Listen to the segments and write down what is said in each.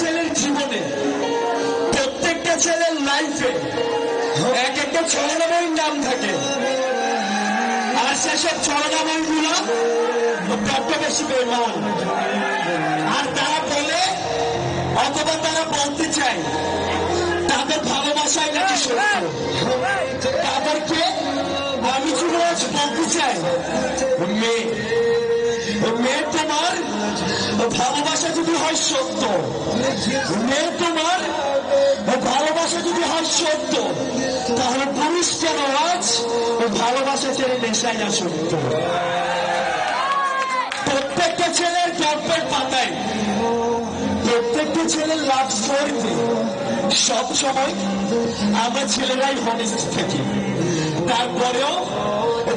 ছেলের জীবনে, প্রত্যেকটা ছেলের লাইফে এক একটা ছলনাময়ীর নাম থাকে, আর সেসব ছলনাময়ী গুলো বড্ড বেশি বেমান। আর তারা বলে অথবা তারা বলতে চায় তাদের ভালোবাসাই নাকি সত্য। তাদেরকে আমি যুবরাজ বলতে চাই, মেয়ে তোমার ভালোবাসা যদি হয় সত্য, মেয়ে তোমার ভালোবাসা যদি হয় সত্য, তাহলে পুরুষ কেন আজ ভালোবাসা ছেড়ে নেশায় না সত্য। প্রত্যেকটা ছেলের গল্পের পাতায়, প্রত্যেকটা ছেলের লাভ স্টোরিতে সব সময় আমরা ছেলেরাই হনেস্ট থাকি। তারপরেও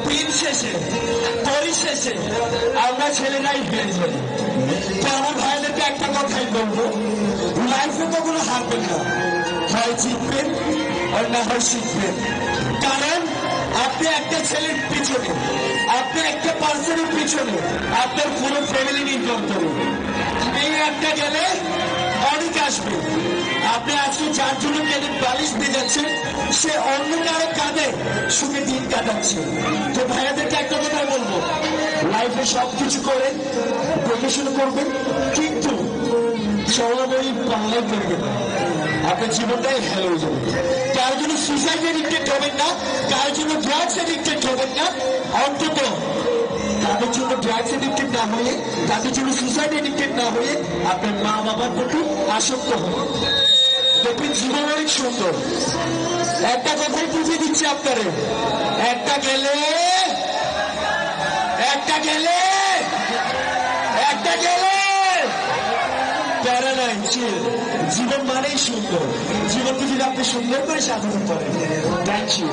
দিন শেষে, পরিশেষে আমরা ছেলেরাই হেরে যাই। তো আমার ভাইদেরকে একটা কথাই বলবো, লাইফে কখনো হারবেন না, হয় জিতবেন আর না হয় শিখবেন। কারণ আপনি একটা ছেলের পিছনে, আপনি একটা পার্সনের পিছনে আপনার পুরো ফ্যামিলি নির্ভর করুন। এই একটা গেলে অনেক আসবে। আপনি আজকে যার জন্য কেঁদে বালিশ দিয়ে যাচ্ছেন, সে অন্য কারো কাঁধে সুখে দিন কাটাচ্ছে। তো ভাইয়াদেরকে একটা কথাই বলবো, লাইফে সবকিছু করেন, প্রফেশন করবেন, কিন্তু চলাবই পাল্লাই করবেন না, আপনার জীবনটাই হেলে হয়ে যাবে। কার জন্য সুইসাইড এডিক্টেড হবেন না, কার জন্য ড্রাগস এডিক্টেড হবেন না, অন্তত তাদের জন্য ড্রাগস এডিক্টেড না হয়ে, তাদের জন্য সুইসাইড এডিক্টেড না হয়ে আপনার মা বাবার প্রতি আসক্ত হবে। দেখবেন জীবন অনেক সুন্দর। একটা কথাই বুঝিয়ে দিচ্ছি আপনারে, একটা গেলে একটা গেলে একটা গেলে প্যারা নাই, জীবন মানেই সুন্দর। জীবনকে যদি আপনি সুন্দর করে সাজাতে পারেন, থ্যাংক ইউ।